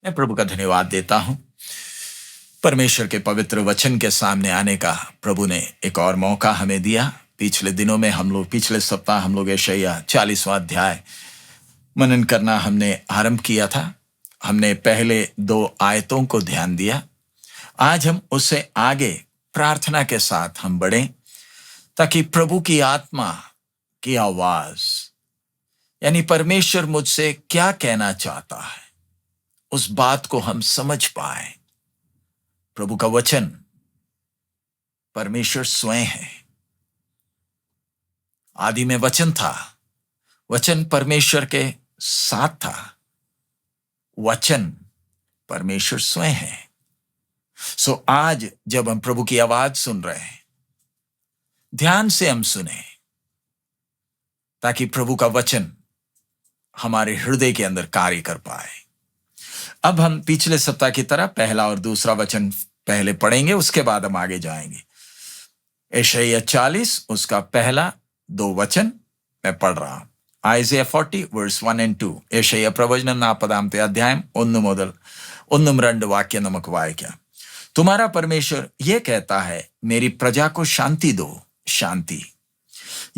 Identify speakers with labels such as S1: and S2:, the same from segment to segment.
S1: मैं प्रभु का धन्यवाद देता हूं। परमेश्वर के पवित्र वचन के सामने आने का प्रभु ने एक और मौका हमें दिया। पिछले दिनों में पिछले सप्ताह हम लोग यशायाह 40वां अध्याय मनन करना हमने आरंभ किया था। हमने पहले 2 आयतों को ध्यान दिया। आज हम उससे आगे प्रार्थना के साथ हम बढ़ें ताकि प्रभु की आत्मा की आवाज यानी परमेश्वर मुझसे क्या कहना चाहता है उस बात को हम समझ पाए। प्रभु का वचन परमेश्वर स्वयं है। आदि में वचन था, वचन परमेश्वर के साथ था, वचन परमेश्वर स्वयं है। सो आज जब हम प्रभु की आवाज सुन रहे हैं, ध्यान से हम सुने ताकि प्रभु का वचन हमारे हृदय के अंदर कार्य कर पाए। अब हम पिछले सप्ताह की तरह पहला और दूसरा वचन पहले पढ़ेंगे, उसके बाद हम आगे जाएंगे। यशायाह 40 उसका पहला 2 वचन मैं पढ़ रहा हूं। Isaiah 40 verse 1 and 2. യശയ്യാ പ്രവചനം 40-ാമത്തെ അധ്യായം 1 മുതൽ 1-2 वाक्य नमक वाक्य। तुम्हारा परमेश्वर यह कहता है, मेरी प्रजा को शांति दो, शांति।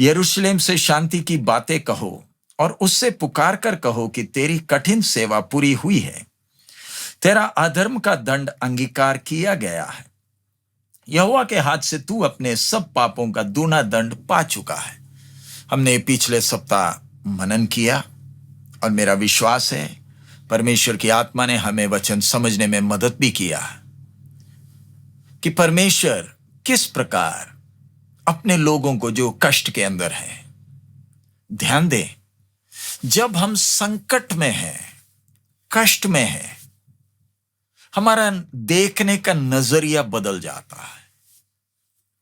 S1: यरूशलेम से शांति की बातें कहो और उससे पुकार कर कहो कि तेरी कठिन सेवा पूरी हुई है, तेरा अधर्म का दंड अंगीकार किया गया है। यहोवा के हाथ से तू अपने सब पापों का दूना दंड पा चुका है। हमने पिछले सप्ताह मनन किया और मेरा विश्वास है परमेश्वर की आत्मा ने हमें वचन समझने में मदद भी किया कि परमेश्वर किस प्रकार अपने लोगों को जो कष्ट के अंदर है, ध्यान दें, जब हम संकट में हैं, कष्ट में हैं, हमारा देखने का नजरिया बदल जाता है।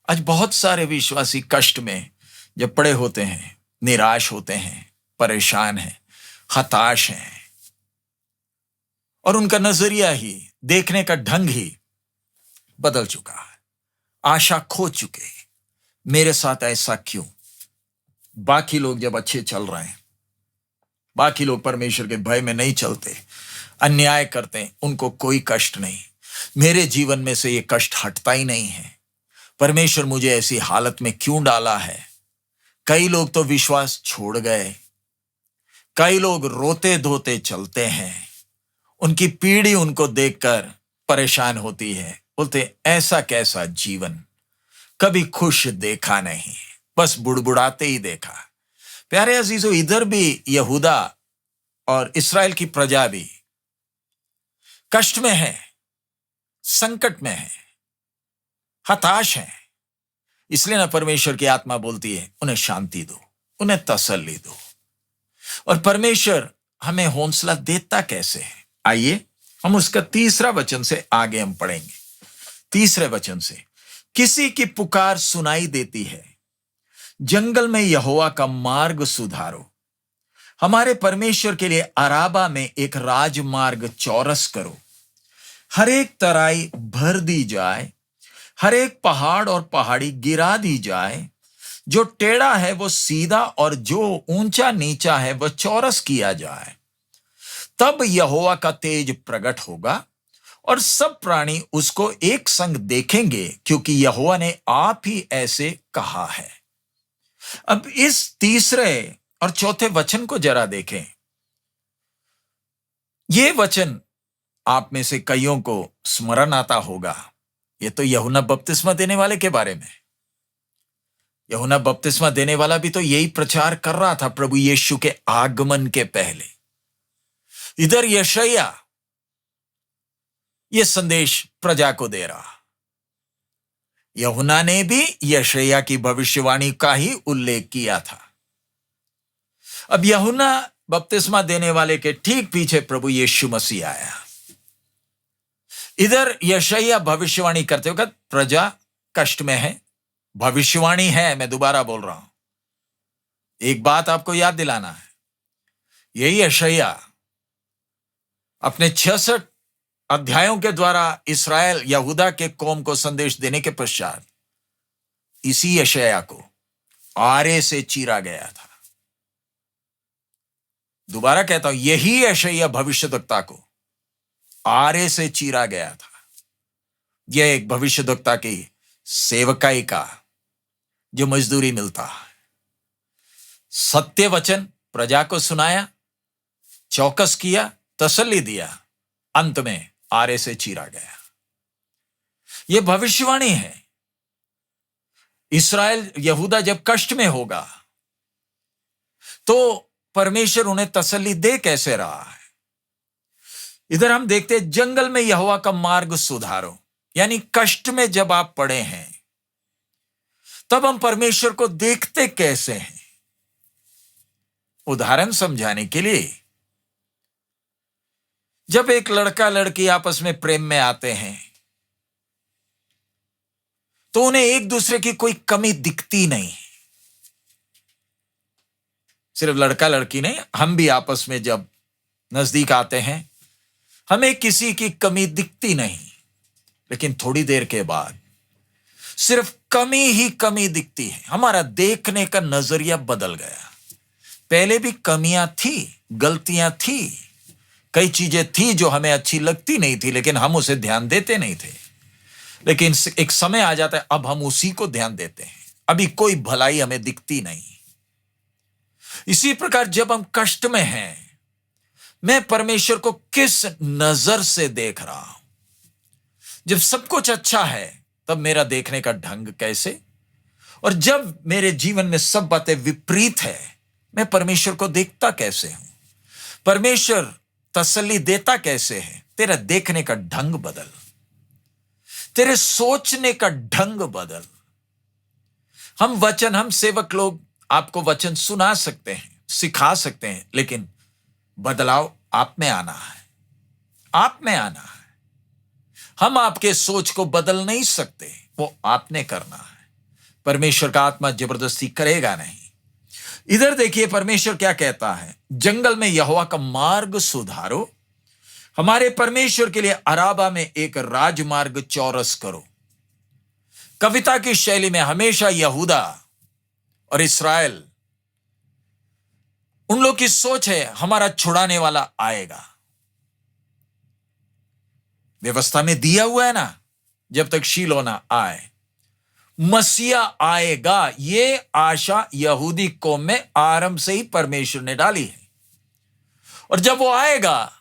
S1: आज बहुत सारे विश्वासी कष्ट में जब पड़े होते हैं, निराश होते हैं, परेशान हैं, हताश हैं और उनका नजरिया ही, देखने का ढंग ही बदल चुका है। आशा खो चुके। मेरे साथ ऐसा क्यों? बाकी लोग जब अच्छे चल रहे हैं, बाकी लोग परमेश्वर के भय में नहीं चलते, अन्याय करते हैं, उनको कोई कष्ट नहीं। मेरे जीवन में से ये कष्ट हटता ही नहीं है। परमेश्वर मुझे ऐसी हालत में क्यों डाला है? कई लोग तो विश्वास छोड़ गए, कई लोग रोते धोते चलते हैं, उनकी पीढ़ी उनको देखकर परेशान होती है, बोलते ऐसा कैसा जीवन, कभी खुश देखा नहीं, बस बुड़बुड़ाते ही देखा। प्यारे अजीजों, इधर भी यहूदा और इस्राएल की प्रजा भी कष्ट में है, संकट में है, हताश है। इसलिए ना परमेश्वर की आत्मा बोलती है, उन्हें शांति दो, उन्हें तसल्ली दो। और परमेश्वर हमें हौसला देता कैसे है? आइए हम उसका 3रा वचन से आगे हम पढ़ेंगे। 3रे वचन से, किसी की पुकार सुनाई देती है, जंगल में यहोवा का मार्ग सुधारो, हमारे परमेश्वर के लिए अराबा में एक राजमार्ग चौरस करो। हर एक तराई भर दी जाए, हर एक पहाड़ और पहाड़ी गिरा दी जाए, जो टेढ़ा है वो सीधा और जो ऊंचा नीचा है वह चौरस किया जाए। तब यहोवा का तेज प्रकट होगा और सब प्राणी उसको एक संग देखेंगे, क्योंकि यहोवा ने आप ही ऐसे कहा है। अब इस 3रे और 4थे वचन को जरा देखें। यह वचन आप में से कईयों को स्मरण आता होगा। यह तो यूहन्ना बपतिस्मा देने वाले के बारे में। यूहन्ना बपतिस्मा देने वाला भी तो यही प्रचार कर रहा था प्रभु यीशु के आगमन के पहले। इधर यशायाह यह संदेश प्रजा को दे रहा। यूहन्ना ने भी यशायाह की भविष्यवाणी का ही उल्लेख किया था। अब यूहन्ना बपतिस्मा देने वाले के ठीक पीछे प्रभु यीशु मसीह आया। इधर यशायाह भविष्यवाणी करते वक्त प्रजा कष्ट में है, भविष्यवाणी है, मैं दोबारा बोल रहा हूं। एक बात आपको याद दिलाना है, यही यशायाह अपने 66 अध्यायों के द्वारा इस्राएल यहूदा के कौम को संदेश देने के पश्चात इसी यशायाह को आरे से चीरा गया था। दोबारा कहता हूं, यही यशायाह भविष्यद्वक्ता को आरे से चीरा गया था। यह एक भविष्यद्वक्ता की सेवकाई का जो मजदूरी मिलता है। सत्य वचन प्रजा को सुनाया, चौकस किया, तसल्ली दिया, अंत में आरे से चीरा गया। यह भविष्यवाणी है। इस्राएल यहूदा जब कष्ट में होगा तो परमेश्वर उन्हें तसल्ली दे कैसे रहा है। इधर हम देखते हैं, जंगल में यहोवा का मार्ग सुधारो, यानी कष्ट में जब आप पड़े हैं तब हम परमेश्वर को देखते कैसे हैं। उदाहरण समझाने के लिए, जब एक लड़का लड़की आपस में प्रेम में आते हैं तो उन्हें एक दूसरे की कोई कमी दिखती नहीं। सिर्फ लड़का लड़की नहीं, हम भी आपस में जब नजदीक आते हैं हमें किसी की कमी दिखती नहीं, लेकिन थोड़ी देर के बाद सिर्फ कमी ही कमी दिखती है। हमारा देखने का नजरिया बदल गया। पहले भी कमियां थी, गलतियां थी, कई चीजें थी जो हमें अच्छी लगती नहीं थी, लेकिन हम उसे ध्यान देते नहीं थे। लेकिन एक समय आ जाता है, अब हम उसी को ध्यान देते हैं। अभी कोई भलाई हमें दिखती नहीं। इसी प्रकार जब हम कष्ट में हैं, मैं परमेश्वर को किस नजर से देख रहा हूं। जब सब कुछ अच्छा है तब मेरा देखने का ढंग कैसे, और जब मेरे जीवन में सब बातें विपरीत है, मैं परमेश्वर को देखता कैसे हूं। परमेश्वर तसल्ली देता कैसे है। तेरा देखने का ढंग बदल, तेरे सोचने का ढंग बदल। हम सेवक लोग आपको वचन सुना सकते हैं, सिखा सकते हैं, लेकिन बदलाव आप में आना है, आप में आना है। हम आपके सोच को बदल नहीं सकते, वो आपने करना है। परमेश्वर का आत्मा जबरदस्ती करेगा नहीं। इधर देखिए परमेश्वर क्या कहता है, जंगल में यहोवा का मार्ग सुधारो, हमारे परमेश्वर के लिए अराबा में एक राजमार्ग चौरस करो। कविता की शैली में हमेशा यहूदा और इस्राएल, उन लोग की सोच है हमारा छुड़ाने वाला आएगा। व्यवस्था में दिया हुआ है ना, जब तक शीलो ना आए मसीहा आएगा। ये आशा यहूदी कौम में आरंभ से ही परमेश्वर ने डाली है। और जब वो आएगा,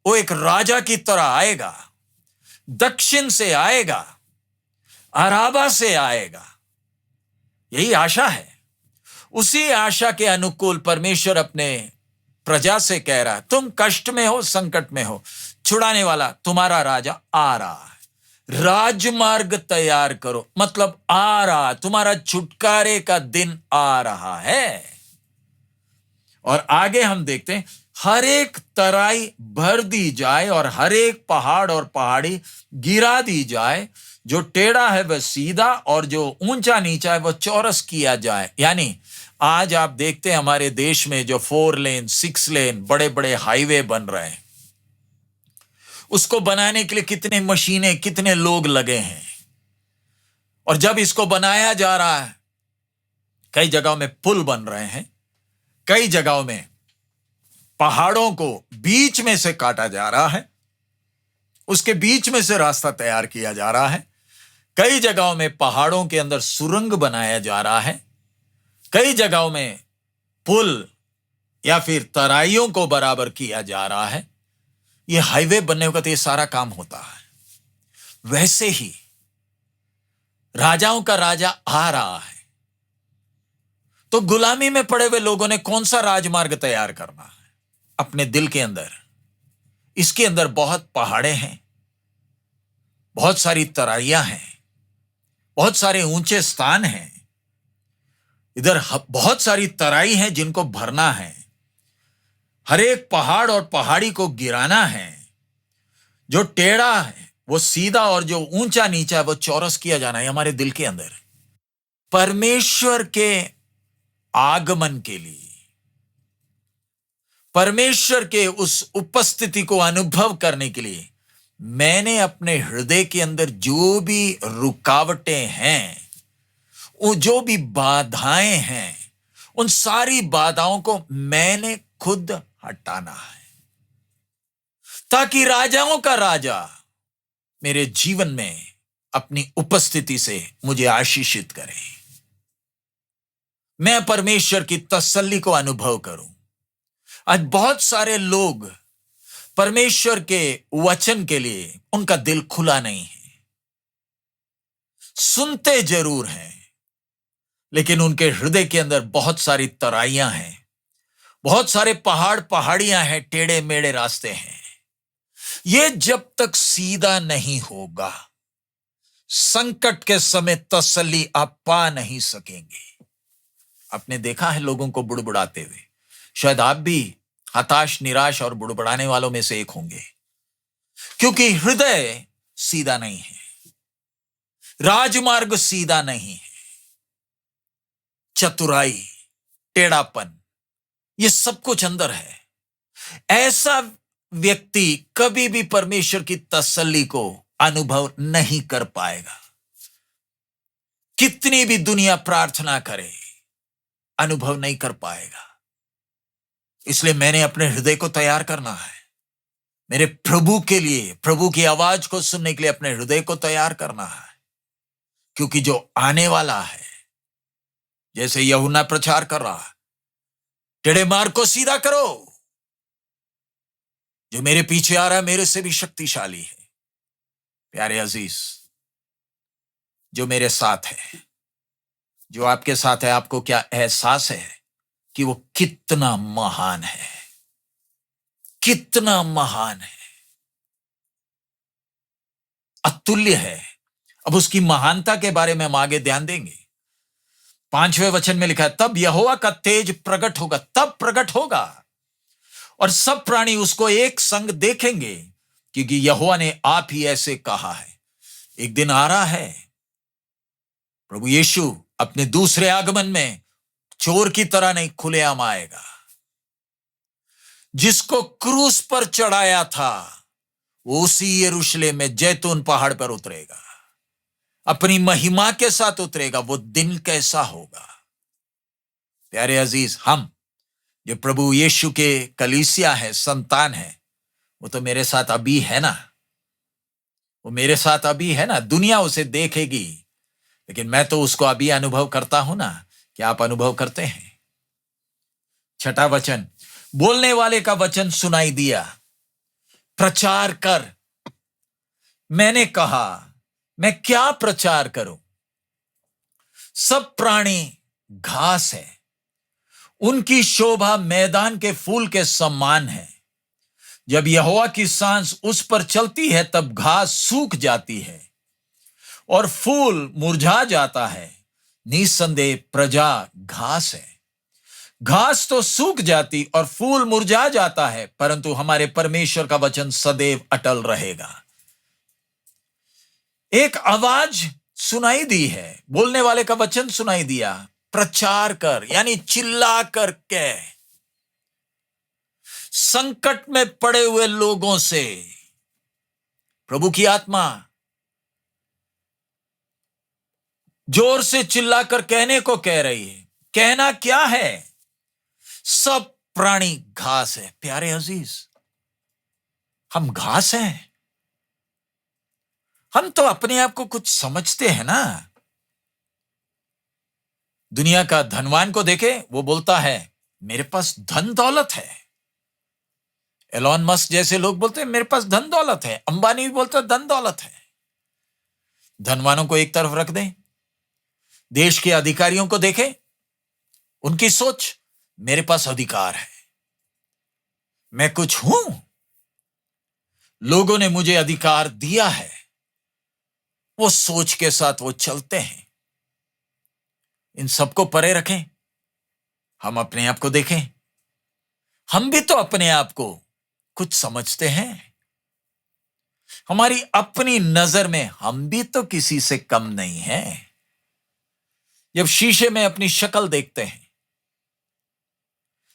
S1: वो एक राजा की तरह आएगा, दक्षिण से आएगा, अराबा से आएगा। यही आशा है। उसी आशा के अनुकूल परमेश्वर अपने प्रजा से कह रहा है, तुम कष्ट में हो, संकट में हो, छुड़ाने वाला तुम्हारा राजा आ रहा है। राजमार्ग तैयार करो, मतलब आ रहा, तुम्हारा छुटकारे का दिन आ रहा है। और आगे हम देखते हैं, हर एक तराई भर दी जाए और हर एक पहाड़ और पहाड़ी गिरा दी जाए। जो टेढ़ा है वह सीधा और जो ऊंचा नीचा है वह चौरस किया जाए। यानी आज आप देखते हैं हमारे देश में जो 4 लेन 6 लेन बड़े बड़े हाईवे बन रहे हैं, उसको बनाने के लिए कितने मशीनें, कितने लोग लगे हैं। और जब इसको बनाया जा रहा है, कई जगहों में पुल बन रहे हैं, कई जगहों में पहाड़ों को बीच में से काटा जा रहा है, उसके बीच में से रास्ता तैयार किया जा रहा है। कई जगहों में पहाड़ों के अंदर सुरंग बनाया जा रहा है। कई जगहों में पुल या फिर तराइयों को बराबर किया जा रहा है। यह हाईवे बनने का तो ये सारा काम होता है। वैसे ही राजाओं का राजा आ रहा है, तो गुलामी में पड़े हुए लोगों ने कौन सा राजमार्ग तैयार करना है अपने दिल के अंदर। इसके अंदर बहुत पहाड़े हैं, बहुत सारी तराइयां हैं, बहुत सारे ऊंचे स्थान हैं। इधर बहुत सारी तराई हैं जिनको भरना है। हर एक पहाड़ और पहाड़ी को गिराना है। जो टेढ़ा है वो सीधा और जो ऊंचा नीचा है वो चौरस किया जाना है हमारे दिल के अंदर। परमेश्वर के आगमन के लिए, परमेश्वर के उस उपस्थिति को अनुभव करने के लिए मैंने अपने हृदय के अंदर जो भी रुकावटें हैं, जो भी बाधाएं हैं, उन सारी बाधाओं को मैंने खुद हटाना है। ताकि राजाओं का राजा मेरे जीवन में अपनी उपस्थिति से मुझे आशीषित करे, मैं परमेश्वर की तसल्ली को अनुभव करूं। आज बहुत सारे लोग परमेश्वर के वचन के लिए उनका दिल खुला नहीं है, सुनते जरूर हैं, लेकिन उनके हृदय के अंदर बहुत सारी तराइयां हैं, बहुत सारे पहाड़ियां हैं, टेढ़े मेढ़े रास्ते हैं। ये जब तक सीधा नहीं होगा, संकट के समय तसल्ली आप पा नहीं सकेंगे। आपने देखा है लोगों को बुड़बुड़ाते हुए, शायद आप भी हताश, निराश और बुड़बुड़ाने वालों में से एक होंगे, क्योंकि हृदय सीधा नहीं है, राजमार्ग सीधा नहीं है, चतुराई, टेढ़ापन, ये सब कुछ अंदर है। ऐसा व्यक्ति कभी भी परमेश्वर की तसल्ली को अनुभव नहीं कर पाएगा। कितनी भी दुनिया प्रार्थना करे, अनुभव नहीं कर पाएगा। इसलिए मैंने अपने हृदय को तैयार करना है, मेरे प्रभु के लिए, प्रभु की आवाज को सुनने के लिए अपने हृदय को तैयार करना है, क्योंकि जो आने वाला है, जैसे यूहन्ना प्रचार कर रहा है, टेढ़े मार्ग को सीधा करो, जो मेरे पीछे आ रहा है मेरे से भी शक्तिशाली है। प्यारे अजीज, जो मेरे साथ है, जो आपके साथ है, आपको क्या एहसास है कि वो कितना महान है, कितना महान है, अतुल्य है। अब उसकी महानता के बारे में हम आगे ध्यान देंगे। 5वें वचन में लिखा है, तब यहोवा का तेज प्रकट होगा, तब प्रकट होगा और सब प्राणी उसको एक संग देखेंगे, क्योंकि यहोवा ने आप ही ऐसे कहा है। एक दिन आ रहा है, प्रभु यीशु अपने दूसरे आगमन में चोर की तरह नहीं, खुलेआम आएगा। जिसको क्रूस पर चढ़ाया था वो उसी यरूशलेम में जैतून पहाड़ पर उतरेगा, अपनी महिमा के साथ उतरेगा। वो दिन कैसा होगा। प्यारे अजीज, हम जो प्रभु यीशु के कलीसिया है, संतान है, वो तो मेरे साथ अभी है ना, वो मेरे साथ अभी है ना। दुनिया उसे देखेगी, लेकिन मैं तो उसको अभी अनुभव करता हूं ना। क्या आप अनुभव करते हैं? 6वां वचन, बोलने वाले का वचन सुनाई दिया, प्रचार कर। मैंने कहा, मैं क्या प्रचार करूं? सब प्राणी घास है, उनकी शोभा मैदान के फूल के समान है। जब यहोवा की सांस उस पर चलती है, तब घास सूख जाती है और फूल मुरझा जाता है। निसंदेह प्रजा घास है, घास तो सूख जाती और फूल मुरझा जाता है, परंतु हमारे परमेश्वर का वचन सदैव अटल रहेगा। एक आवाज सुनाई दी है, बोलने वाले का वचन सुनाई दिया, प्रचार कर, यानी चिल्ला कर कह। संकट में पड़े हुए लोगों से प्रभु की आत्मा जोर से चिल्लाकर कहने को कह रही है। कहना क्या है? सब प्राणी घास है। प्यारे अजीज, हम घास हैं। हम तो अपने आप को कुछ समझते हैं ना। दुनिया का धनवान को देखे, वो बोलता है मेरे पास धन दौलत है। एलोन मस्क जैसे लोग बोलते हैं मेरे पास धन दौलत है। अंबानी भी बोलता है धन दौलत है। धनवानों को एक तरफ रख दें, देश के अधिकारियों को देखें, उनकी सोच मेरे पास अधिकार है, मैं कुछ हूं, लोगों ने मुझे अधिकार दिया है। वो सोच के साथ वो चलते हैं। इन सबको परे रखें, हम अपने आप को देखें। हम भी तो अपने आप को कुछ समझते हैं। हमारी अपनी नजर में हम भी तो किसी से कम नहीं हैं। जब शीशे में अपनी शक्ल देखते हैं,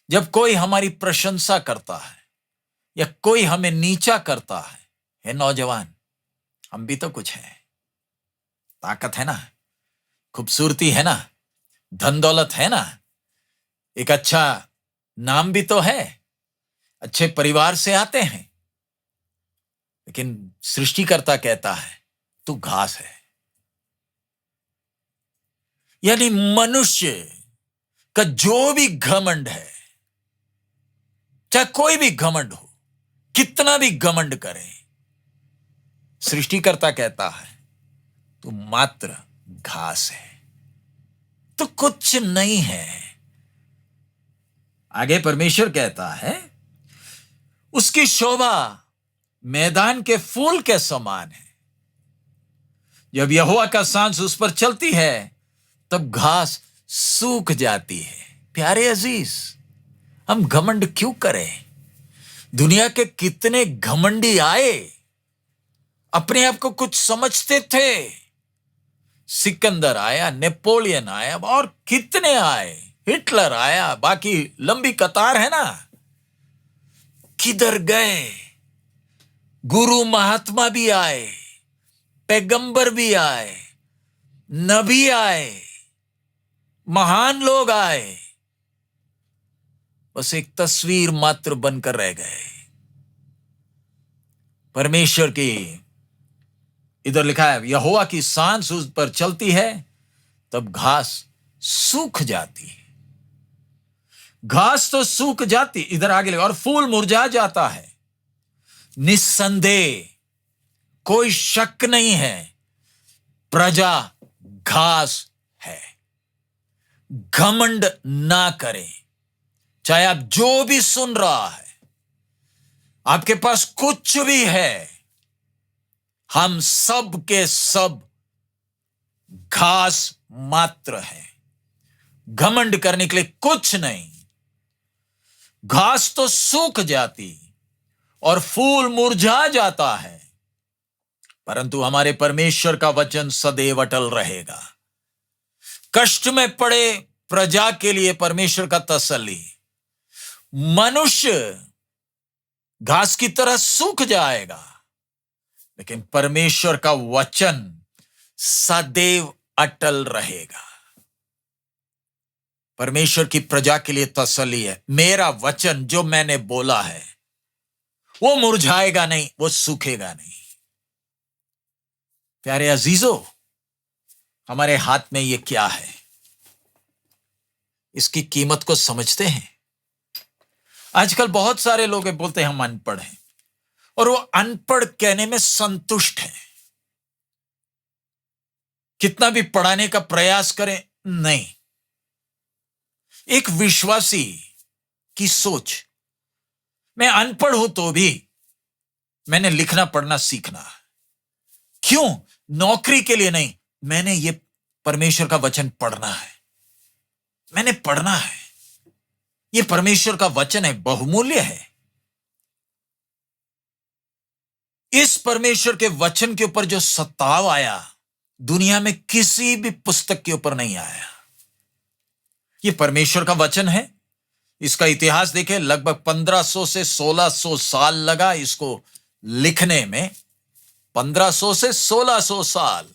S1: जब कोई हमारी प्रशंसा करता है या कोई हमें नीचा करता है, हे नौजवान, हम भी तो कुछ हैं। ताकत है ना, खूबसूरती है ना, धन दौलत है ना, एक अच्छा नाम भी तो है, अच्छे परिवार से आते हैं। लेकिन सृष्टिकर्ता कहता है तू घास है। यानी मनुष्य का जो भी घमंड है, चाहे कोई भी घमंड हो, कितना भी घमंड करे, सृष्टिकर्ता कहता है तू मात्र घास है, तो कुछ नहीं है। आगे परमेश्वर कहता है उसकी शोभा मैदान के फूल के समान है। जब यहोवा का सांस उस पर चलती है तब घास सूख जाती है। प्यारे अजीज, हम घमंड क्यों करें? दुनिया के कितने घमंडी आए, अपने आप को कुछ समझते थे। सिकंदर आया, नेपोलियन आया और कितने आए, हिटलर आया, बाकी लंबी कतार है ना। किधर गए? गुरु महात्मा भी आए, पैगंबर भी आए, नबी आए, महान लोग आए, बस एक तस्वीर मात्र बनकर रह गए। परमेश्वर की, इधर लिखा है यहोवा की सांस उस पर चलती है तब घास सूख जाती है। घास तो सूख जाती, इधर आगे लिखा, और फूल मुरझा जाता है। निस्संदेह, कोई शक नहीं है, प्रजा घास है। घमंड ना करें। चाहे आप जो भी सुन रहा है, आपके पास कुछ भी है, हम सब के सब घास मात्र हैं। घमंड करने के लिए कुछ नहीं। घास तो सूख जाती और फूल मुरझा जाता है, परंतु हमारे परमेश्वर का वचन सदैव अटल रहेगा। कष्ट में पड़े प्रजा के लिए परमेश्वर का तसल्ली। मनुष्य घास की तरह सूख जाएगा, लेकिन परमेश्वर का वचन सदैव अटल रहेगा। परमेश्वर की प्रजा के लिए तसल्ली है, मेरा वचन जो मैंने बोला है वो मुरझाएगा नहीं, वो सूखेगा नहीं। प्यारे अजीजों, हमारे हाथ में ये क्या है? इसकी कीमत को समझते हैं? आजकल बहुत सारे लोग बोलते हैं हम अनपढ़ हैं, और वो अनपढ़ कहने में संतुष्ट हैं। कितना भी पढ़ाने का प्रयास करें, नहीं। एक विश्वासी की सोच, मैं अनपढ़ हूं तो भी मैंने लिखना पढ़ना सीखना है। क्यों? नौकरी के लिए नहीं, मैंने ये परमेश्वर का वचन पढ़ना है, मैंने पढ़ना है। ये परमेश्वर का वचन है, बहुमूल्य है। इस परमेश्वर के वचन के ऊपर जो सताव आया, दुनिया में किसी भी पुस्तक के ऊपर नहीं आया। ये परमेश्वर का वचन है। इसका इतिहास देखें, लगभग 1500 से 1600 साल लगा इसको लिखने में। 1500 से 1600 साल,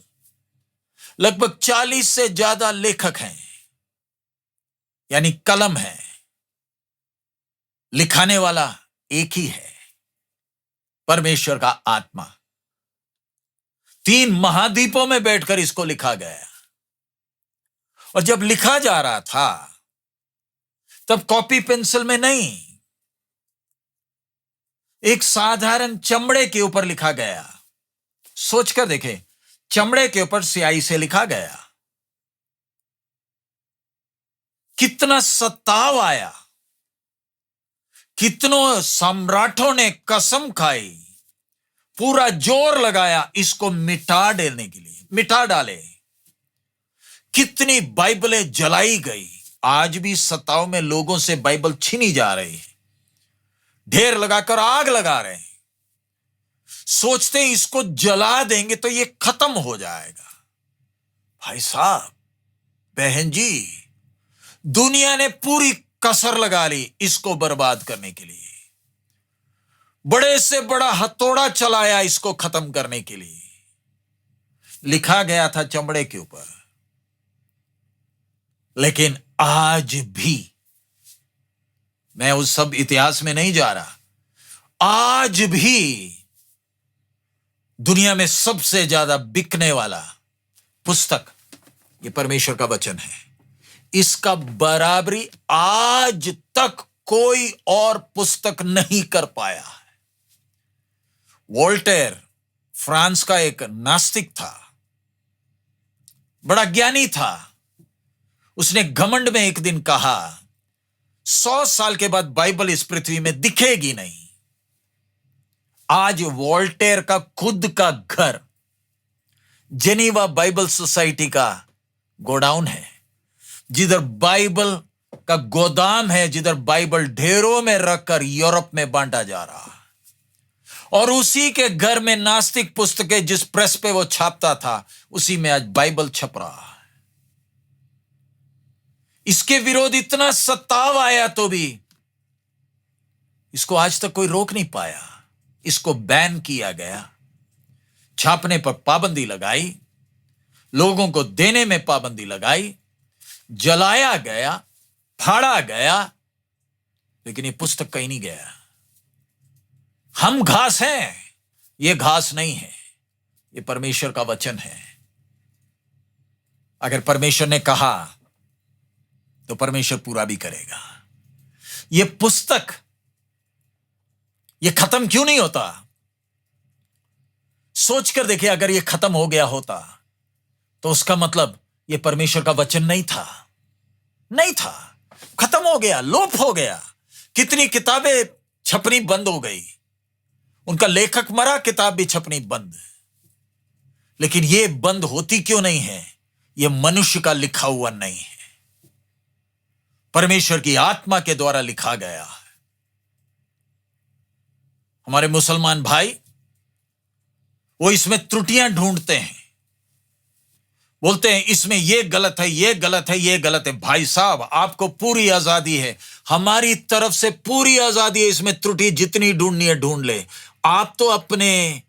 S1: लगभग 40 से ज्यादा लेखक हैं, यानी कलम है, लिखाने वाला एक ही है, परमेश्वर का आत्मा। 3 महाद्वीपों में बैठकर इसको लिखा गया। और जब लिखा जा रहा था तब कॉपी पेंसिल में नहीं, एक साधारण चमड़े के ऊपर लिखा गया। सोचकर देखें, चमड़े के ऊपर स्याही से लिखा गया। कितना सताव आया, कितनों सम्राटों ने कसम खाई, पूरा जोर लगाया इसको मिटा देने के लिए, मिटा डाले। कितनी बाइबलें जलाई गई। आज भी सताव में लोगों से बाइबल छीनी जा रही है, ढेर लगाकर आग लगा रहे हैं। सोचते हैं इसको जला देंगे तो ये खत्म हो जाएगा। भाई साहब, बहन जी, दुनिया ने पूरी कसर लगा ली इसको बर्बाद करने के लिए। बड़े से बड़ा हथौड़ा चलाया इसको खत्म करने के लिए। लिखा गया था चमड़े के ऊपर, लेकिन आज भी, मैं उस सब इतिहास में नहीं जा रहा, आज भी दुनिया में सबसे ज्यादा बिकने वाला पुस्तक ये परमेश्वर का वचन है। इसका बराबरी आज तक कोई और पुस्तक नहीं कर पाया है। वोल्टेयर फ्रांस का एक नास्तिक था, बड़ा ज्ञानी था। उसने घमंड में एक दिन कहा, 100 साल के बाद बाइबल इस पृथ्वी में दिखेगी नहीं। आज वोल्टेयर का खुद का घर जेनीवा बाइबल सोसाइटी का गोडाउन है, जिधर बाइबल का गोदाम है, जिधर बाइबल ढेरों में रखकर यूरोप में बांटा जा रहा है। और उसी के घर में नास्तिक पुस्तकें जिस प्रेस पे वो छापता था, उसी में आज बाइबल छप रहा है। इसके विरोध इतना सताव आया तो भी इसको आज तक कोई रोक नहीं पाया। इसको बैन किया गया, छापने पर पाबंदी लगाई, लोगों को देने में पाबंदी लगाई, जलाया गया, फाड़ा गया, लेकिन ये पुस्तक कहीं नहीं गया। हम घास हैं, ये घास नहीं है, ये परमेश्वर का वचन है। अगर परमेश्वर ने कहा तो परमेश्वर पूरा भी करेगा। ये पुस्तक ये खत्म क्यों नहीं होता? सोचकर देखिए, अगर ये खत्म हो गया होता तो उसका मतलब ये परमेश्वर का वचन नहीं था। नहीं था, खत्म हो गया, लोप हो गया। कितनी किताबें छपनी बंद हो गई, उनका लेखक मरा, किताब भी छपनी बंद। लेकिन ये बंद होती क्यों नहीं है? ये मनुष्य का लिखा हुआ नहीं है, परमेश्वर की आत्मा के द्वारा लिखा गया है। हमारे मुसलमान भाई वो इसमें त्रुटियां ढूंढते हैं, बोलते हैं इसमें ये गलत है, ये गलत है, ये गलत है। भाई साहब, आपको पूरी आजादी है, हमारी तरफ से पूरी आजादी है। इसमें त्रुटि जितनी ढूंढनी है ढूंढ ले। आप तो अपने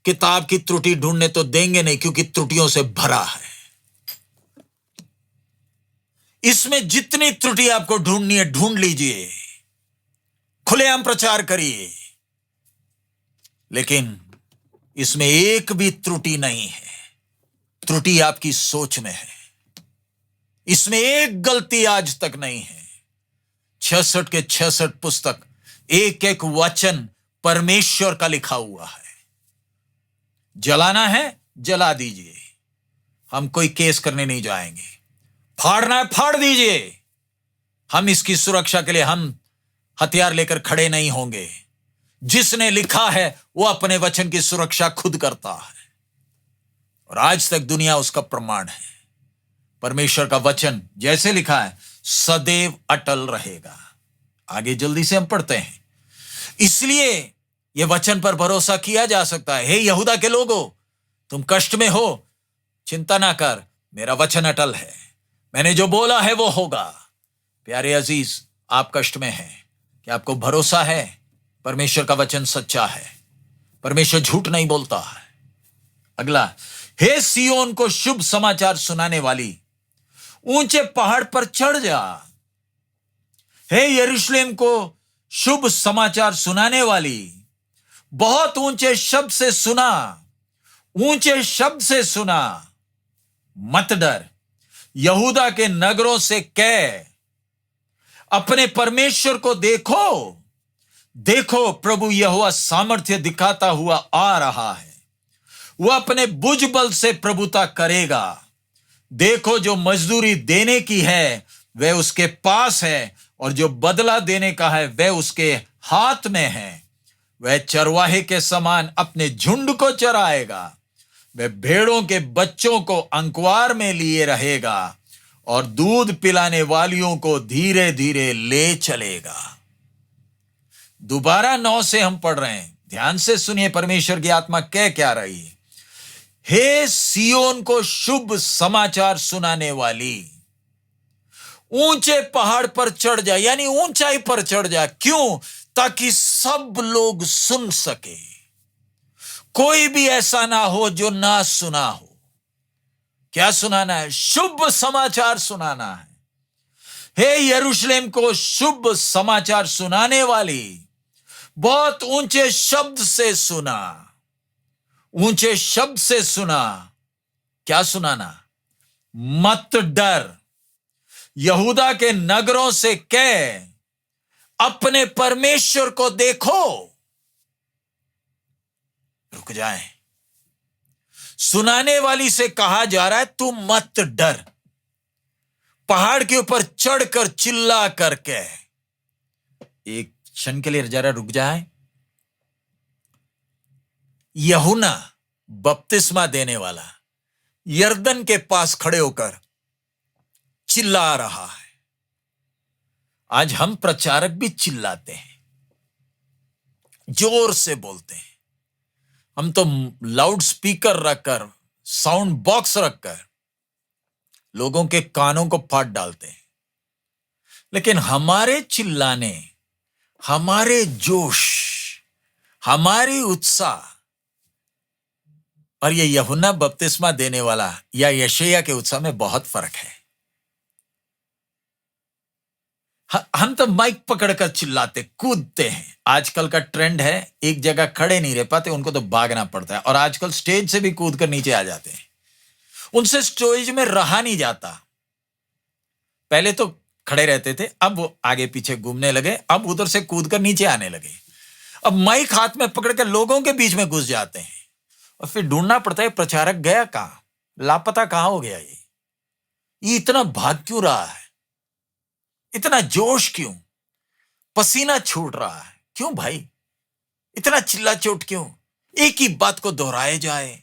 S1: किताब की त्रुटि ढूंढने तो देंगे नहीं, क्योंकि त्रुटियों से भरा है। इसमें जितनी त्रुटि आपको ढूंढनी है ढूंढ लीजिए, खुलेआम प्रचार करिए, लेकिन इसमें एक भी त्रुटि नहीं है। त्रुटि आपकी सोच में है, इसमें एक गलती आज तक नहीं है। 66 के 66 पुस्तक, एक एक वचन परमेश्वर का लिखा हुआ है। जलाना है जला दीजिए, हम कोई केस करने नहीं जाएंगे। फाड़ना है फाड़ दीजिए, हम इसकी सुरक्षा के लिए हम हथियार लेकर खड़े नहीं होंगे। जिसने लिखा है वो अपने वचन की सुरक्षा खुद करता है, और आज तक दुनिया उसका प्रमाण है। परमेश्वर का वचन जैसे लिखा है सदैव अटल रहेगा। आगे जल्दी से हम पढ़ते हैं। इसलिए यह वचन पर भरोसा किया जा सकता है। हे यहूदा के लोगों, तुम कष्ट में हो, चिंता ना कर, मेरा वचन अटल है, मैंने जो बोला है वो होगा। प्यारे अजीज, आप कष्ट में हैं, क्या आपको भरोसा है? परमेश्वर का वचन सच्चा है, परमेश्वर झूठ नहीं बोलता है। अगला, हे सियोन को शुभ समाचार सुनाने वाली, ऊंचे पहाड़ पर चढ़ जा। हे यरूशलेम को शुभ समाचार सुनाने वाली, बहुत ऊंचे शब्द से सुना, ऊंचे शब्द से सुना, मत डर। यहूदा के नगरों से कह, अपने परमेश्वर को देखो, देखो प्रभु यहोवा सामर्थ्य दिखाता हुआ आ रहा है, वह अपने भुज बल से प्रभुता करेगा। देखो, जो मजदूरी देने की है वह उसके पास है, और जो बदला देने का है वह उसके हाथ में है। वह चरवाहे के समान अपने झुंड को चराएगा, वह भेड़ों के बच्चों को अंकवार में लिए रहेगा, और दूध पिलाने वालियों को धीरे धीरे ले चलेगा। दोबारा 9 से हम पढ़ रहे हैं, ध्यान से सुनिए परमेश्वर की आत्मा कह क्या रही है। हे सियोन को शुभ समाचार सुनाने वाली, ऊंचे पहाड़ पर चढ़ जा, यानी ऊंचाई पर चढ़ जा। क्यों? ताकि सब लोग सुन सके, कोई भी ऐसा ना हो जो ना सुना हो। क्या सुनाना है? शुभ समाचार सुनाना है। हे यरूशलेम को शुभ समाचार सुनाने वाली, बहुत ऊंचे शब्द से सुना, ऊंचे शब्द से सुना। क्या सुनाना? मत डर। यहूदा के नगरों से कह, अपने परमेश्वर को देखो। रुक जाए। सुनाने वाली से कहा जा रहा है तू मत डर। पहाड़ के ऊपर चढ़कर चिल्ला करके, एक क्षण के लिए जरा रुक जाए। यूहन्ना बपतिस्मा देने वाला यरदन के पास खड़े होकर चिल्ला रहा है। आज हम प्रचारक भी चिल्लाते हैं, जोर से बोलते हैं। हम तो लाउड स्पीकर रखकर, साउंड बॉक्स रखकर लोगों के कानों को फाड़ डालते हैं। लेकिन हमारे चिल्लाने, हमारे जोश, हमारी उत्साह और ये यूहन्ना बपतिस्मा देने वाला या यशायाह के उत्साह में बहुत फर्क है। हम तो माइक पकड़कर चिल्लाते, कूदते हैं। आजकल का ट्रेंड है, एक जगह खड़े नहीं रह पाते, उनको तो भागना पड़ता है। और आजकल स्टेज से भी कूद कर नीचे आ जाते हैं। उनसे स्टेज में रहा नहीं जाता। पहले तो खड़े रहते थे, अब वो आगे पीछे घूमने लगे, अब उधर से कूद कर नीचे आने लगे। अब माइक हाथ में पकड़कर लोगों के बीच में घुस जाते हैं और फिर ढूंढना पड़ता है प्रचारक गया कहां, लापता कहां हो गया। ये इतना भाग क्यों रहा है, इतना जोश क्यों, पसीना छूट रहा है क्यों भाई, इतना चिल्ला चोट क्यों, एक ही बात को दोहराए जाए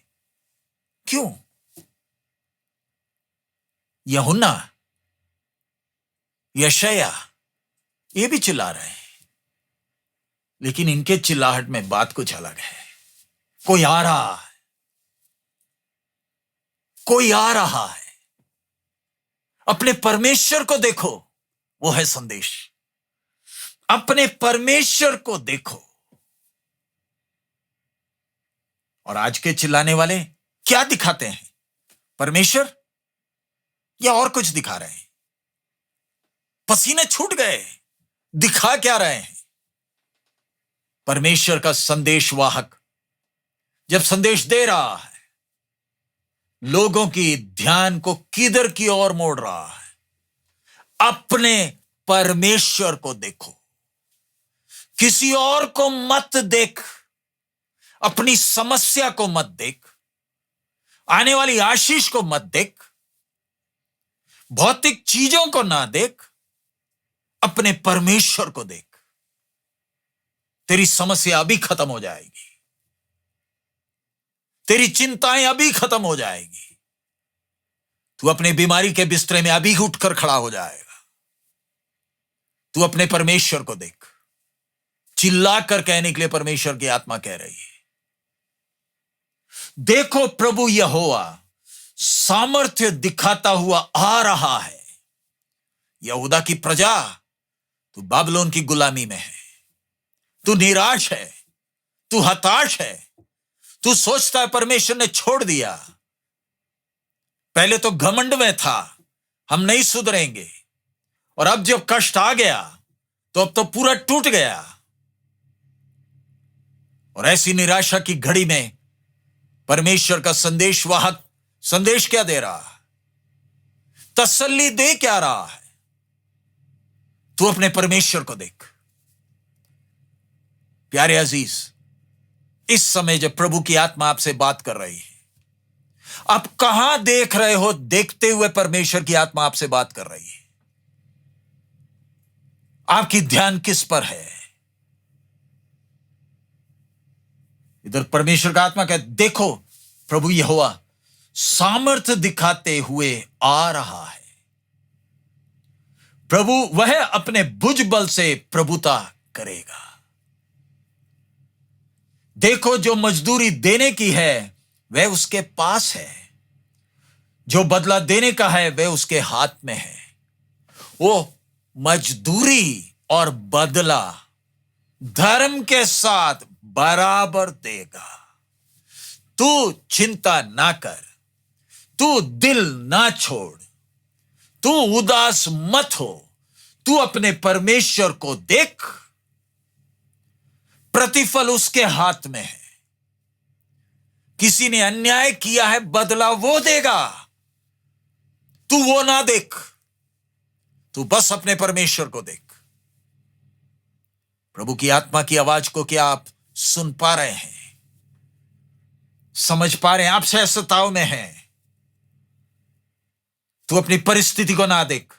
S1: क्यों। यूहन्ना, यशायाह ये भी चिल्ला रहे हैं, लेकिन इनके चिल्लाहट में बात कुछ अलग है। कोई आ रहा है, कोई आ रहा है। अपने परमेश्वर को देखो, वो है संदेश। अपने परमेश्वर को देखो। और आज के चिल्लाने वाले क्या दिखाते हैं, परमेश्वर या और कुछ दिखा रहे हैं। पसीने छूट गए, दिखा क्या रहे हैं। परमेश्वर का संदेशवाहक जब संदेश दे रहा है, लोगों की ध्यान को किधर की ओर मोड़ रहा है। अपने परमेश्वर को देखो, किसी और को मत देख, अपनी समस्या को मत देख, आने वाली आशीष को मत देख, भौतिक चीजों को ना देख, अपने परमेश्वर को देख। तेरी समस्या अभी खत्म हो जाएगी, तेरी चिंताएं अभी खत्म हो जाएगी। तू अपने बीमारी के बिस्तरे में अभी उठकर खड़ा हो जाएगा। तू अपने परमेश्वर को देख। चिल्लाकर कहने के लिए परमेश्वर की आत्मा कह रही है, देखो प्रभु यहोवा सामर्थ्य दिखाता हुआ आ रहा है। यहूदा की प्रजा, तू बाबिलोन की गुलामी में है, तू निराश है, तू हताश है, तू सोचता है परमेश्वर ने छोड़ दिया। पहले तो घमंड में था, हम नहीं सुधरेंगे, और अब जब कष्ट आ गया तो अब तो पूरा टूट गया। और ऐसी निराशा की घड़ी में परमेश्वर का संदेशवाहक संदेश क्या दे रहा है, तसल्ली दे क्या रहा है। तू अपने परमेश्वर को देख। प्यारे अजीज, इस समय जब प्रभु की आत्मा आपसे बात कर रही है, आप कहां देख रहे हो? देखते हुए परमेश्वर की आत्मा आपसे बात कर रही है। आपकी ध्यान किस पर है? इधर परमेश्वर का आत्मा कहता, देखो प्रभु यहोवा सामर्थ्य दिखाते हुए आ रहा है। प्रभु वह अपने भुज बल से प्रभुता करेगा। देखो, जो मजदूरी देने की है वह उसके पास है, जो बदला देने का है वह उसके हाथ में है। वो मजदूरी और बदला धर्म के साथ बराबर देगा। तू चिंता ना कर, तू दिल ना छोड़, तू उदास मत हो। तू अपने परमेश्वर को देख, प्रतिफल उसके हाथ में है। किसी ने अन्याय किया है, बदला वो देगा। तू वो ना देख, तू बस अपने परमेश्वर को देख। प्रभु की आत्मा की आवाज को क्या आप सुन पा रहे हैं? समझ पा रहे हैं? आप सहजताओं में हैं। तू अपनी परिस्थिति को ना देख,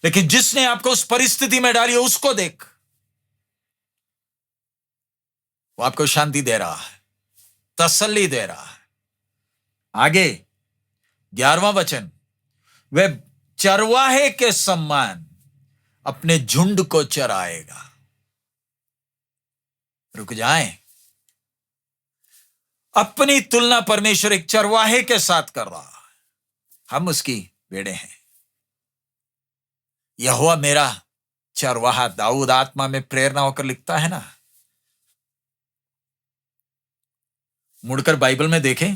S1: लेकिन जिसने आपको उस परिस्थिति में डाली है उसको देख। वो आपको शांति दे रहा है, तसल्ली दे रहा है। आगे 11वां वचन, वह चरवाहे के समान अपने झुंड को चराएगा। रुक जाएं। अपनी तुलना परमेश्वर एक चरवाहे के साथ कर रहा है। हम उसकी भेड़े हैं। यहोवा मेरा चरवाहा, दाऊद आत्मा में प्रेरणा होकर लिखता है ना। मुड़कर बाइबल में देखें,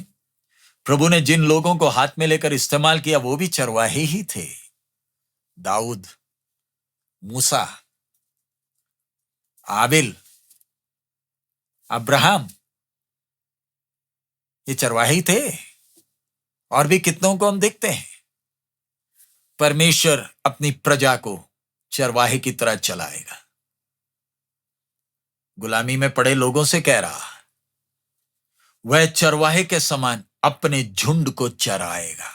S1: प्रभु ने जिन लोगों को हाथ में लेकर इस्तेमाल किया वो भी चरवाहे ही थे। दाऊद, मूसा, आबिल, अब्राहम, ये चरवाहे ही थे। और भी कितनों को हम देखते हैं। परमेश्वर अपनी प्रजा को चरवाहे की तरह चलाएगा। गुलामी में पड़े लोगों से कह रहा, वह चरवाहे के समान अपने झुंड को चराएगा।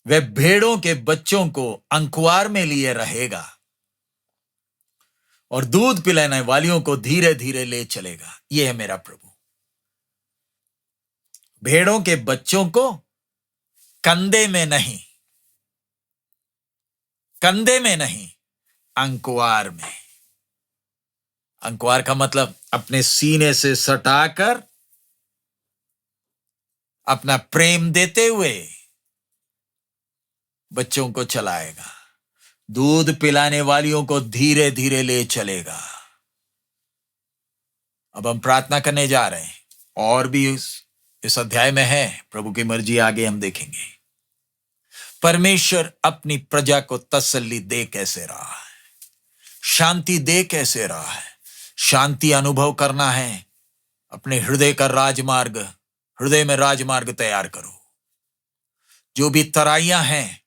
S1: वह भेड़ों के बच्चों को अंकुआर में लिए रहेगा और दूध पिलाने वालियों को धीरे धीरे ले चलेगा। यह है मेरा प्रभु। भेड़ों के बच्चों को कंधे में नहीं, कंधे में नहीं, अंकुआर में। अंकुआर का मतलब अपने सीने से सटाकर अपना प्रेम देते हुए बच्चों को चलाएगा। दूध पिलाने वालियों को धीरे धीरे ले चलेगा। अब हम प्रार्थना करने जा रहे हैं, और भी इस अध्याय में है, प्रभु की मर्जी आगे हम देखेंगे। परमेश्वर अपनी प्रजा को तसल्ली दे कैसे रहा है, शांति दे कैसे रहा है। शांति अनुभव करना है, अपने हृदय का राजमार्ग, हृदय में राजमार्ग तैयार करो। जो भी तराइयां हैं,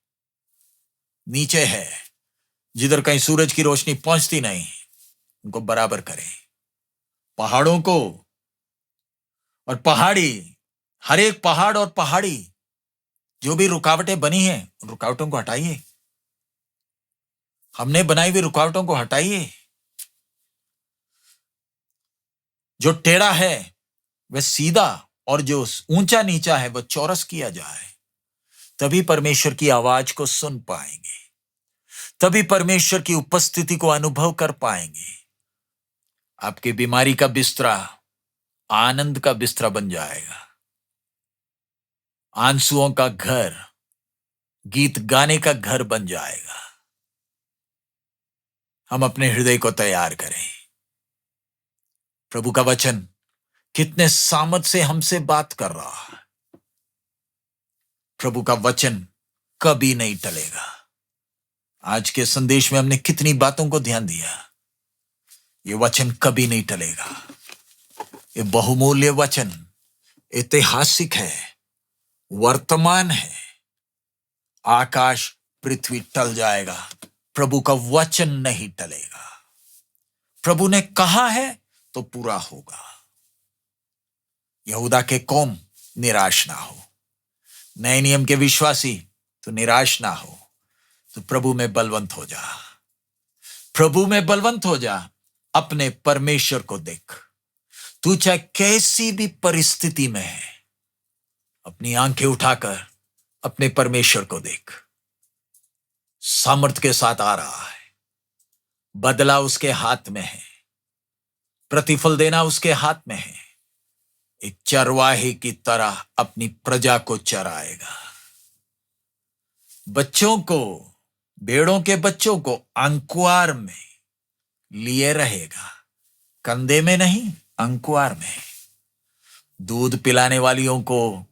S1: नीचे है, जिधर कहीं सूरज की रोशनी पहुंचती नहीं, उनको बराबर करें। पहाड़ों को और पहाड़ी, हर एक पहाड़ और पहाड़ी जो भी रुकावटें बनी हैं, उन रुकावटों को हटाइए। हमने बनाई हुई रुकावटों को हटाइए। जो टेढ़ा है वह सीधा, और जो ऊंचा नीचा है वह चौरस किया जाए। तभी परमेश्वर की आवाज को सुन पाएंगे, तभी परमेश्वर की उपस्थिति को अनुभव कर पाएंगे। आपकी बीमारी का बिस्तरा आनंद का बिस्तरा बन जाएगा। आंसुओं का घर गीत गाने का घर बन जाएगा। हम अपने हृदय को तैयार करें। प्रभु का वचन कितने सामर्थ से हमसे बात कर रहा है। प्रभु का वचन कभी नहीं टलेगा। आज के संदेश में हमने कितनी बातों को ध्यान दिया। ये वचन कभी नहीं टलेगा। ये बहुमूल्य वचन ऐतिहासिक है, वर्तमान है। आकाश पृथ्वी टल जाएगा, प्रभु का वचन नहीं टलेगा। प्रभु ने कहा है तो पूरा होगा। यहूदा के कौम निराश ना हो, नए नियम के विश्वासी तो निराश ना हो। तो प्रभु में बलवंत हो जा, प्रभु में बलवंत हो जा। अपने परमेश्वर को देख। तू चाहे कैसी भी परिस्थिति में है, अपनी आंखें उठाकर अपने परमेश्वर को देख। सामर्थ के साथ आ रहा है, बदला उसके हाथ में है, प्रतिफल देना उसके हाथ में है। एक चरवाहे की तरह अपनी प्रजा को चराएगा। बच्चों को, भेड़ों के बच्चों को अंकुआर में लिए रहेगा, कंधे में नहीं, अंकुआर में। दूध पिलाने वालियों को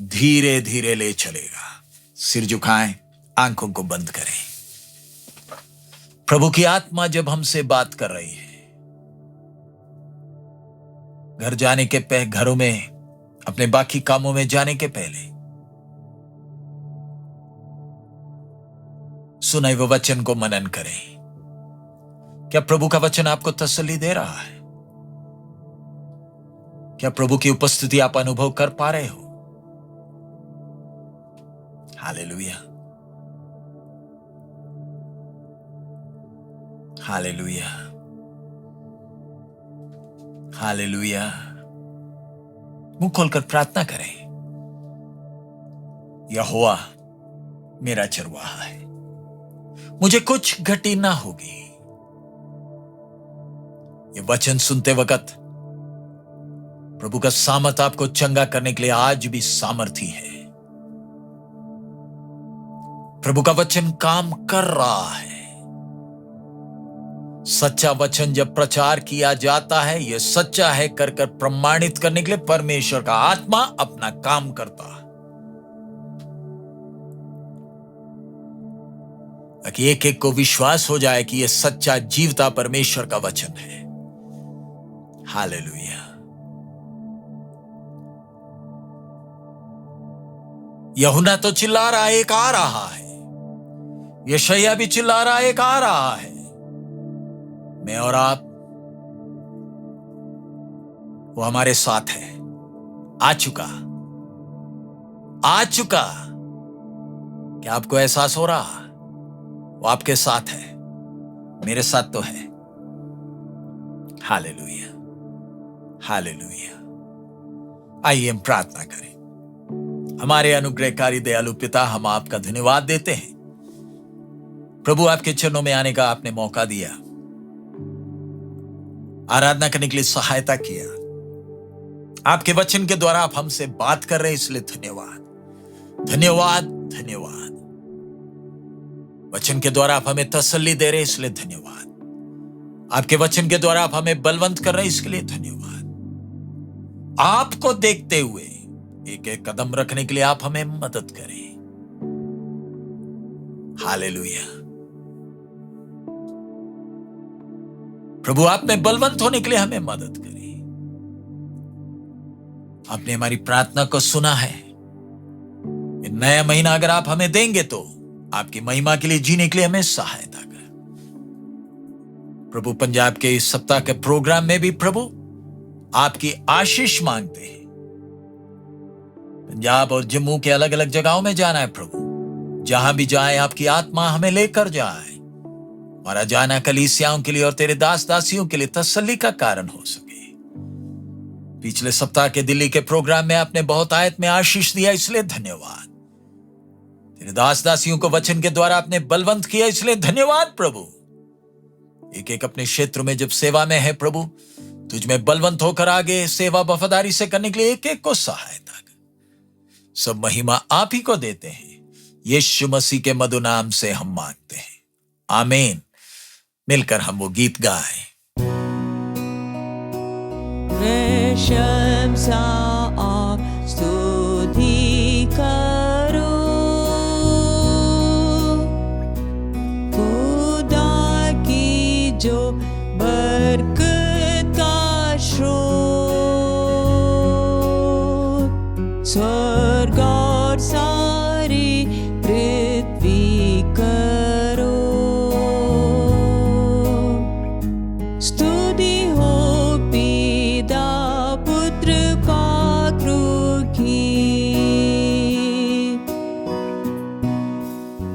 S1: धीरे धीरे ले चलेगा। सिर झुकाएं, आंखों को बंद करें। प्रभु की आत्मा जब हमसे बात कर रही है, घर जाने के घरों में, अपने बाकी कामों में जाने के पहले सुने हुए वचन को मनन करें। क्या प्रभु का वचन आपको तसल्ली दे रहा है? क्या प्रभु की उपस्थिति आप अनुभव कर पा रहे हो? Hallelujah, hallelujah, hallelujah. मुंह खोलकर प्रार्थना करें। यहोवा मेरा चरवाहा है, मुझे कुछ घटी ना होगी। ये वचन सुनते वक्त प्रभु का सामर्थ आपको चंगा करने के लिए आज भी सामर्थी है। प्रभु का वचन काम कर रहा है। सच्चा वचन जब प्रचार किया जाता है, यह सच्चा है कर कर प्रमाणित करने के लिए परमेश्वर का आत्मा अपना काम करता है, ताकि एक एक को विश्वास हो जाए कि यह सच्चा जीवता परमेश्वर का वचन है। हालेलुया। यूहन्ना तो चिल्ला रहा है, एक आ रहा है। यशायाह भी चिल्ला रहा है, एक आ रहा है। मैं और आप, वो हमारे साथ है। आ चुका, आ चुका। क्या आपको एहसास हो रहा? वो आपके साथ है, मेरे साथ तो है। Hallelujah, hallelujah. आइए हम प्रार्थना करें। हमारे अनुग्रहकारी दयालु पिता, हम आपका धन्यवाद देते हैं प्रभु, आपके चरणों में आने का आपने मौका दिया, आराधना करने के लिए सहायता किया। आपके वचन के द्वारा आप हमसे बात कर रहे हैं, इसलिए धन्यवाद, धन्यवाद, धन्यवाद। वचन के द्वारा आप हमें तसल्ली दे रहे हैं, इसलिए धन्यवाद। आपके वचन के द्वारा आप हमें बलवंत कर रहे हैं, इसके लिए धन्यवाद। आपको देखते हुए एक एक कदम रखने के लिए आप हमें मदद करें। हालेलुया। प्रभु, आप में बलवंत होने के लिए हमें मदद करें। आपने हमारी प्रार्थना को सुना है। नया महीना अगर आप हमें देंगे तो आपकी महिमा के लिए जीने के लिए हमें सहायता कर। प्रभु, पंजाब के इस सप्ताह के प्रोग्राम में भी प्रभु आपकी आशीष मांगते हैं। पंजाब और जम्मू के अलग अलग जगहों में जाना है प्रभु, जहां भी जाए आपकी आत्मा हमें लेकर जाए। हमारा जाना कलीसियाओं के लिए और तेरे दास दासियों के लिए तसल्ली का कारण हो सके। पिछले सप्ताह के दिल्ली के प्रोग्राम में आपने बहुत आयत में आशीष दिया, इसलिए धन्यवाद। तेरे दास दासियों को वचन के द्वारा आपने बलवंत किया, इसलिए धन्यवाद प्रभु। एक एक अपने क्षेत्र में जब सेवा में है प्रभु, तुझ में बलवंत होकर आगे सेवा वफादारी से करने के लिए एक एक को सहायता कर। सब महिमा आप ही को देते हैं, यीशु मसीह के मधु नाम से हम मांगते हैं, आमीन। मिलकर हम वो गीत गाएं।
S2: प्रशंसा और स्तुति करो खुदा की जो बरकत का स्रोत, स्वर्ग और सारी पृथ्वी करो। स्तुति हो पिता पुत्र पवित्र की।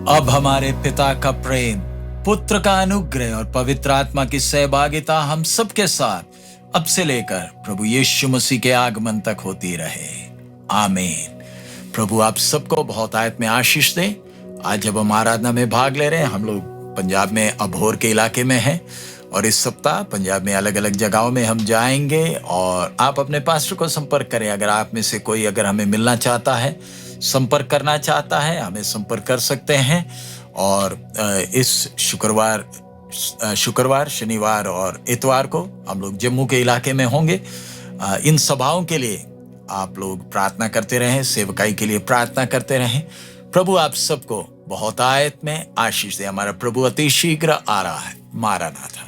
S1: अब हमारे पिता का प्रेम, पुत्र का अनुग्रह और पवित्र आत्मा की सहभागिता हम सबके साथ अब से लेकर प्रभु यीशु मसीह के आगमन तक होती रहे, आमीन। प्रभु आप सबको बहुत आयत में आशीष दे। आज जब हम आराधना में भाग ले रहे हैं, हम लोग पंजाब में अबोहर के इलाके में हैं और इस सप्ताह पंजाब में अलग अलग जगहों में हम जाएंगे। और आप अपने पास्टर को संपर्क करें। अगर आप में से कोई अगर हमें मिलना चाहता है, संपर्क करना चाहता है, हमें संपर्क कर सकते हैं। और इस शुक्रवार, शनिवार और इतवार को हम लोग जम्मू के इलाके में होंगे। इन सभाओं के लिए आप लोग प्रार्थना करते रहें, सेवकाई के लिए प्रार्थना करते रहें। प्रभु आप सबको बहुत आयत में आशीष दे। हमारा प्रभु अति शीघ्र आ रहा है। मारानाथा।